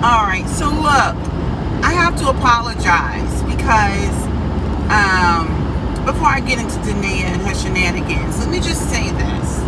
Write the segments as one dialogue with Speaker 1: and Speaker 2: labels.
Speaker 1: Alright, so look, I have to apologize because before I get into Danae and her shenanigans, let me just say this.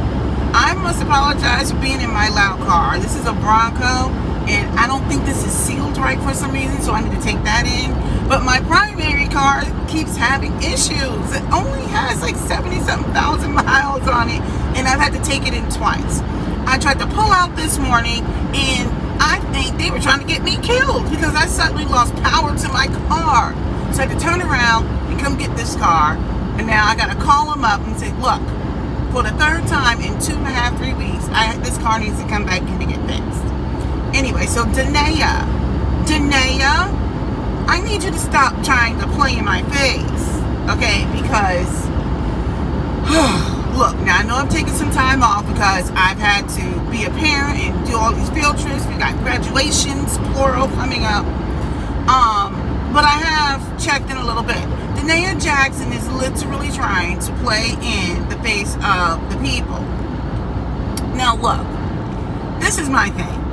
Speaker 1: I must apologize for being in my loud car. This is a Bronco, and I don't think this is sealed right for some reason, so I need to take that in. But my primary car keeps having issues. It only has like 70-something thousand miles on it, and I've had to take it in twice. I tried to pull out this morning, and I think they were trying to get me killed because I suddenly lost power to my car. So I had to turn around and come get this car, and now I got to call them up and say, look, for the third time in 2.5, 3 weeks, this car needs to come back in to get fixed. Anyway, so Danae, I need you to stop trying to play in my face, okay? Because, look, now I know I'm taking some time off because I've had to be a parent and do all these field trips. We got graduations, plural, coming up. But I have checked in a little bit. Danae Jackson is literally trying to play in the face of the people. Now look, this is my thing.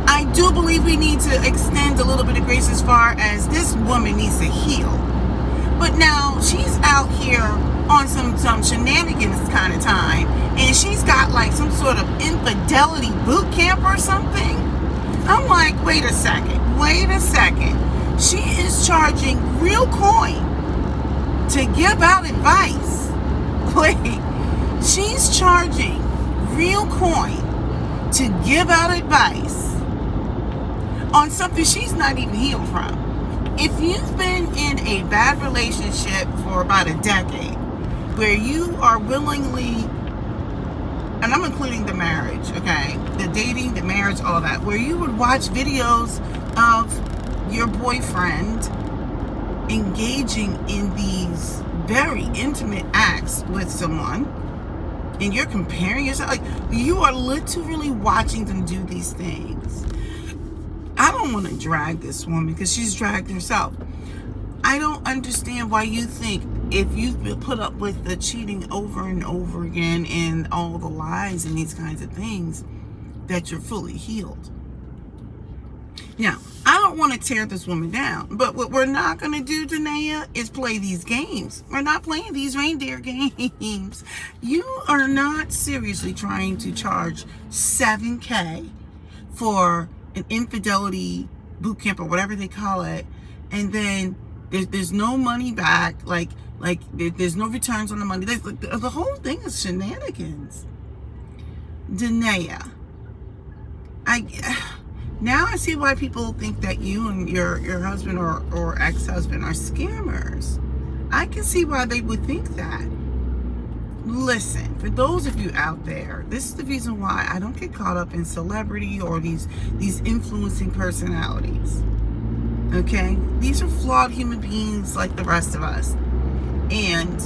Speaker 1: I do believe we need to extend a little bit of grace as far as this woman needs to heal. But now she's out here on some shenanigans kind of time, and she's got like some sort of infidelity boot camp or something. I'm like, wait a second. She is charging real coin to give out advice. Wait, she's charging real coin to give out advice on something she's not even healed from. If you've been in a bad relationship for about a decade, where you are willingly, and I'm including the marriage, okay, the dating, the marriage, all that, where you would watch videos of your boyfriend engaging in these very intimate acts with someone, and you're comparing yourself, like you are literally watching them do these things. I don't want to drag this woman because she's dragged herself. I don't understand why you think if you've been put up with the cheating over and over again and all the lies and these kinds of things that you're fully healed. Now, I don't want to tear this woman down, but what we're not going to do, Danae, is play these games. We're not playing these reindeer games. You are not seriously trying to charge $7,000 for an infidelity boot camp or whatever they call it, and then there's no money back, like there's no returns on the money. The whole thing is shenanigans. Danae, now I see why people think that you and your husband or ex-husband are scammers. I can see why they would think that. Listen, for those of you out there, this is the reason why I don't get caught up in celebrity or these influencing personalities. Okay? These are flawed human beings like the rest of us. And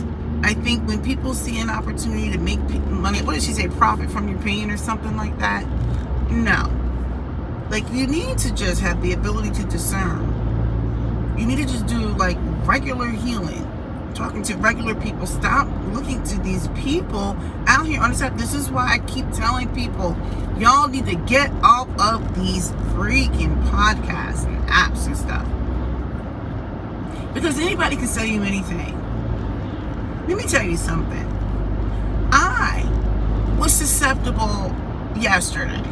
Speaker 1: I think when people see an opportunity to make money, what did she say, profit from your pain or something like that? No. Like, you need to just have the ability to discern. You need to just do like regular healing, talking to regular people. Stop looking to these people out here on the side. This is why I keep telling people, y'all need to get off of these freaking podcasts and apps and stuff, because anybody can sell you anything. Let me tell you something. I was susceptible yesterday.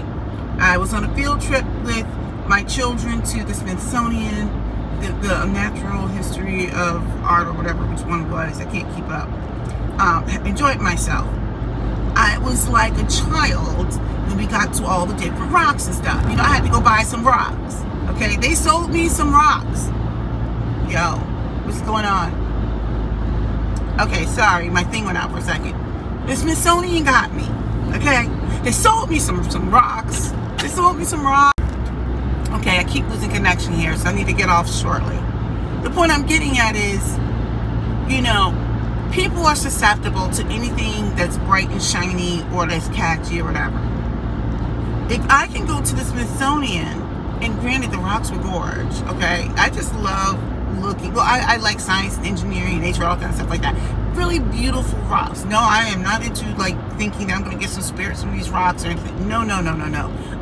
Speaker 1: I was on a field trip with my children to the Smithsonian, the Natural History of Art or whatever, which one it was. I can't keep up. Enjoyed myself. I was like a child when we got to all the different rocks and stuff. You know, I had to go buy some rocks. Okay, they sold me some rocks. Yo, what's going on? Okay, sorry, my thing went out for a second. The Smithsonian got me. Okay, they sold me some rocks. They sold me some rocks. Okay, I keep losing connection here, so I need to get off shortly. The point I'm getting at is, you know, people are susceptible to anything that's bright and shiny or that's catchy or whatever. If I can go to the Smithsonian, and granted the rocks were gorgeous, okay? I just love looking, well, I like science and engineering and nature, all kind of stuff like that. Really beautiful rocks. No, I am not into like thinking that I'm going to get some spirits from these rocks or anything. No.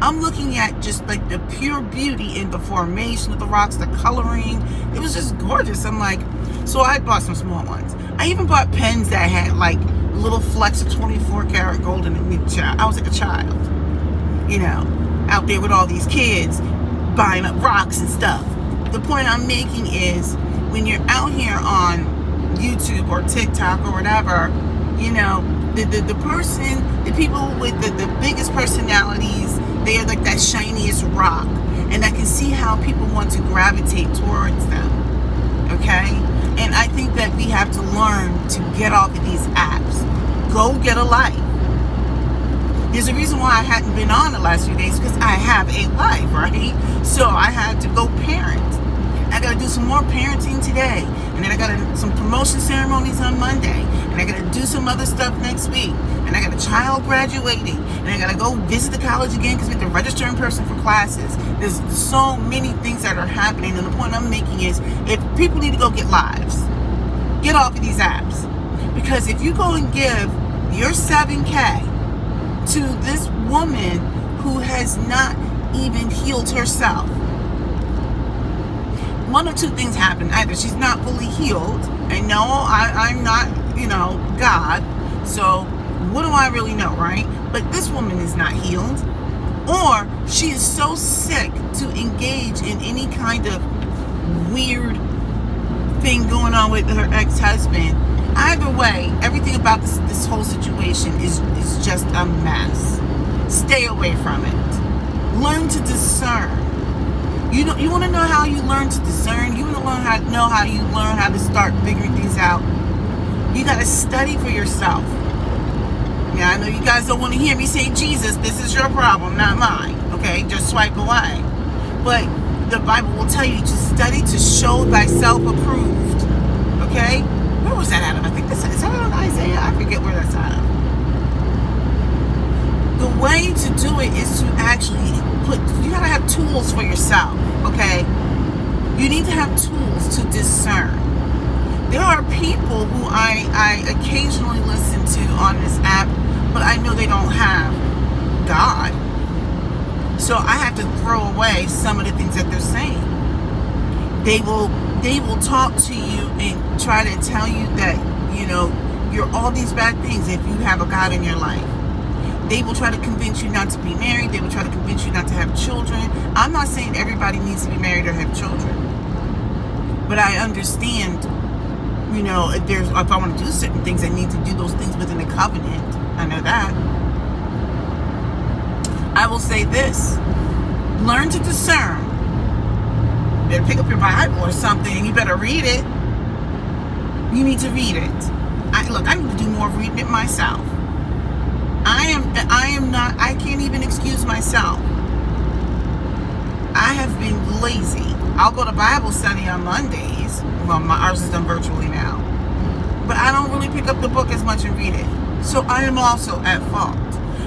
Speaker 1: I'm looking at just like the pure beauty in the formation of the rocks, the coloring. It was just gorgeous. I'm like, so I bought some small ones. I even bought pens that had like little flecks of 24 karat gold in it. I was like a child, out there with all these kids buying up rocks and stuff. The point I'm making is when you're out here on YouTube or TikTok or whatever, the person, the people with the biggest personalities, they are like that shiniest rock, and I can see how people want to gravitate towards them. Okay? And I think that we have to learn to get off of these apps. Go get a life. There's a reason why I hadn't been on the last few days, because I have a life, right? So I had to go parent. I got to do some more parenting today. And then I got some promotion ceremonies on Monday. And I got to do some other stuff next week. And I got a child graduating. And I got to go visit the college again because we have to register in person for classes. There's so many things that are happening. And the point I'm making is, if people need to go get lives, get off of these apps. Because if you go and give your 7K to this woman who has not even healed herself, one of two things happen. Either she's not fully healed, and no, I'm not, God, so what do I really know, right? But this woman is not healed, or she is so sick to engage in any kind of weird thing going on with her ex-husband. Either way, everything about this whole situation is just a mess. Stay away from it. Learn to discern. You want to know how you learn to discern? You want to know how you learn how to start figuring things out? You got to study for yourself. Yeah, I know you guys don't want to hear me say, Jesus, this is your problem, not mine. Okay, just swipe away. But the Bible will tell you to study to show thyself approved. Okay? Where was that out of? I think is that out of Isaiah? I forget where that's out of. The way to do it is to actually you gotta have tools for yourself, okay? You need to have tools to discern. There are people who I occasionally listen to on this app, but I know they don't have God. So I have to throw away some of the things that they're saying. They will talk to you and try to tell you that, you're all these bad things if you have a God in your life. They will try to convince you not to be married. They will try to convince you not to have children. I'm not saying everybody needs to be married or have children. But I understand, if I want to do certain things, I need to do those things within a covenant. I know that. I will say this. Learn to discern. You better pick up your Bible or something, and you better read it. You need to read it. I need to do more reading it myself. I can't even excuse myself. I have been lazy. I'll go to Bible study on Mondays. Well, ours is done virtually now. But I don't really pick up the book as much and read it. So I am also at fault.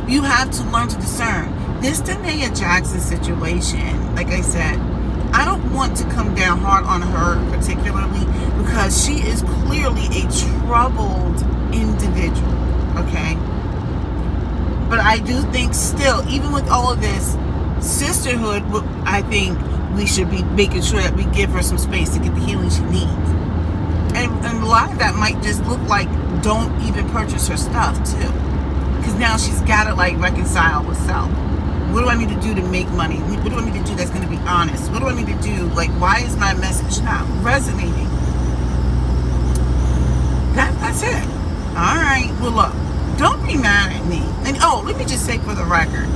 Speaker 1: You have to learn to discern. This Danae Jackson situation, like I said, I don't want to come down hard on her particularly because she is clearly a troubled individual, okay? But I do think still, even with all of this, sisterhood, I think we should be making sure that we give her some space to get the healing she needs. And a lot of that might just look like don't even purchase her stuff too. Because now she's got to reconcile with self. What do I need to do to make money? What do I need to do that's going to be honest? What do I need to do? Why is my message not resonating? That's it. All right. Well, look. Don't be mad at me. And let me just say for the record,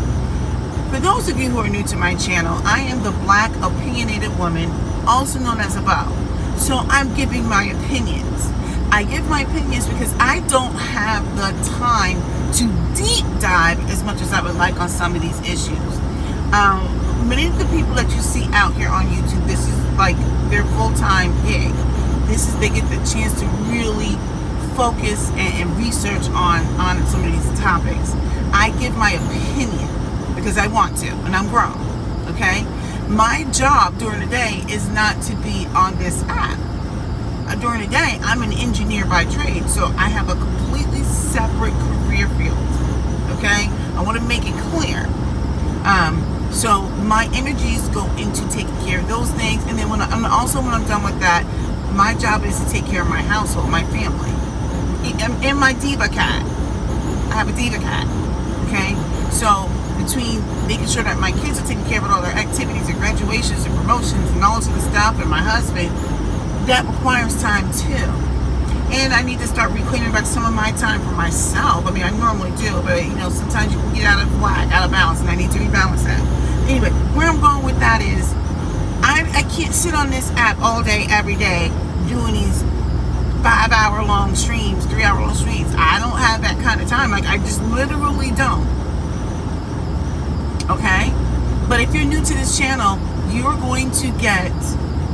Speaker 1: for those of you who are new to my channel, I am the Black Opinionated Woman, also known as B.O.W. So I'm giving my opinions. I give my opinions because I don't have the time to deep dive as much as I would like on some of these issues. Many of the people that you see out here on YouTube, this is their full-time gig. They get the chance to really focus and research on some of these topics. I give my opinion because I want to, and I'm grown, okay? My job during the day is not to be on this app. during the day, I'm an engineer by trade, so I have a completely separate career field. Okay, I want to make it clear. So my energies go into taking care of those things, and then when I'm done with that, my job is to take care of my household, my family, and my diva cat. I have a diva cat. Okay, so between making sure that my kids are taken care of all their activities and graduations and promotions and all sorts of stuff, and my husband, that requires time too. And I need to start reclaiming back some of my time for myself. I mean, I normally do, but sometimes you can get out of whack, out of balance, and I need to rebalance that. Anyway, where I'm going with that is, I can't sit on this app all day, every day, doing these 5-hour-long streams, 3-hour-long streams. I don't have that kind of time. Like, I just literally don't. Okay? But if you're new to this channel, you're going to get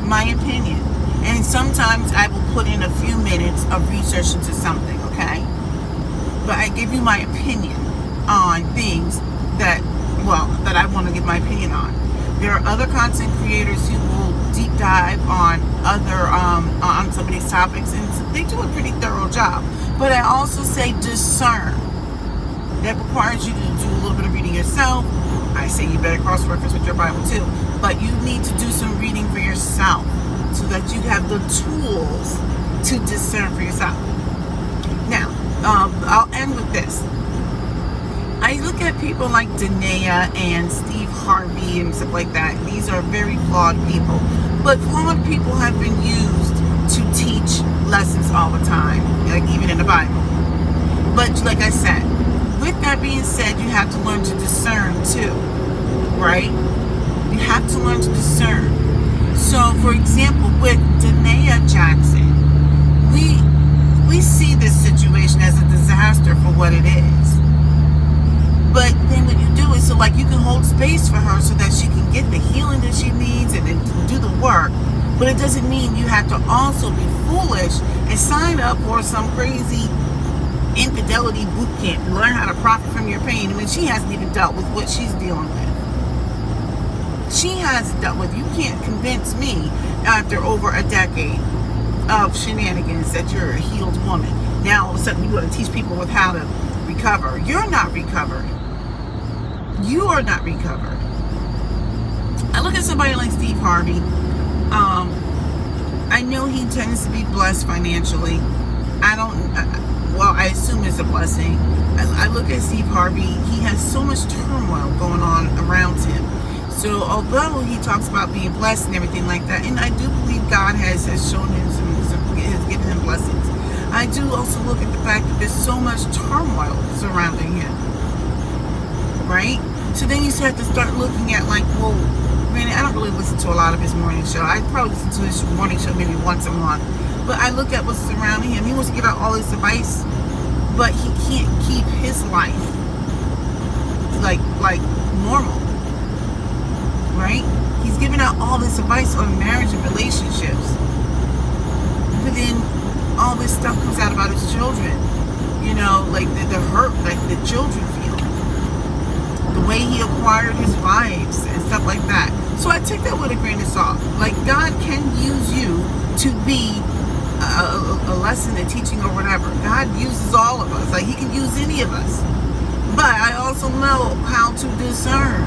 Speaker 1: my opinion. And sometimes I will put in a few minutes of research into something, okay? But I give you my opinion on things that I want to give my opinion on. There are other content creators who will deep dive on other on some of these topics, and they do a pretty thorough job. But I also say discern. That requires you to do a little bit of reading yourself. I say you better cross-reference with your Bible too. But you need to do some reading for yourself so that you have the tools to discern for yourself. Now, I'll end with this. I look at people like Danae and Steve Harvey and stuff like that. These are very flawed people. But flawed people have been used to teach lessons all the time, like even in the Bible. But like I said, with that being said, you have to learn to discern too, right? You have to learn to discern. So, for example, with Danae Jackson, we see this situation as a disaster for what it is. But then what you do is, so like, you can hold space for her so that she can get the healing that she needs and then do the work. But it doesn't mean you have to also be foolish and sign up for some crazy infidelity boot camp and learn how to profit from your pain when she hasn't even dealt with what she's dealing with. She hasn't dealt with. You can't convince me after over a decade of shenanigans that you're a healed woman. Now all of a sudden you want to teach people with how to recover. You're not recovered. You are not recovered. I look at somebody like Steve Harvey. I know he tends to be blessed financially. I assume it's a blessing. I look at Steve Harvey. He has so much turmoil going on around him. So although he talks about being blessed and everything like that, and I do believe God has shown him has given him blessings, I do also look at the fact that there's so much turmoil surrounding him, right? So then you have to start looking at, like, well, granted, I don't really listen to a lot of his morning show. I probably listen to his morning show maybe once a month. But I look at what's surrounding him. He wants to give out all his advice, but he can't keep his life like normal, right? He's giving out all this advice on marriage and relationships, but then all this stuff comes out about his children. Like the hurt, like the children feel, the way he acquired his wives and stuff like that. So I take that with a grain of salt. Like, God can use you to be a lesson, a teaching, or whatever. God uses all of us. Like, he can use any of us. But I also know how to discern.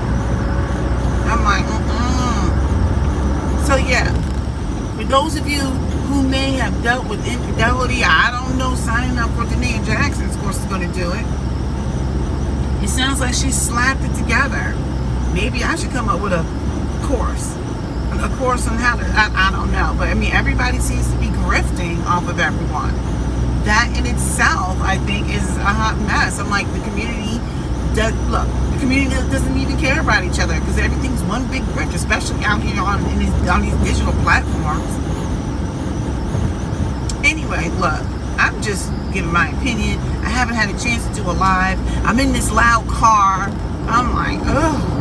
Speaker 1: I'm like, So yeah, for those of you who may have dealt with infidelity, I don't know, signing up for Danae Jackson's course is going to do it. It sounds like she slapped it together. Maybe I should come up with a course on how to, I don't know. But I mean, everybody seems to be grifting off of everyone. That in itself, I think, is a hot mess. I'm like, the community doesn't even care about each other because everything's one big grift, especially out here on these digital platforms. Anyway, look, I'm just giving my opinion. I haven't had a chance to do a live. I'm in this loud car. I'm like, ugh.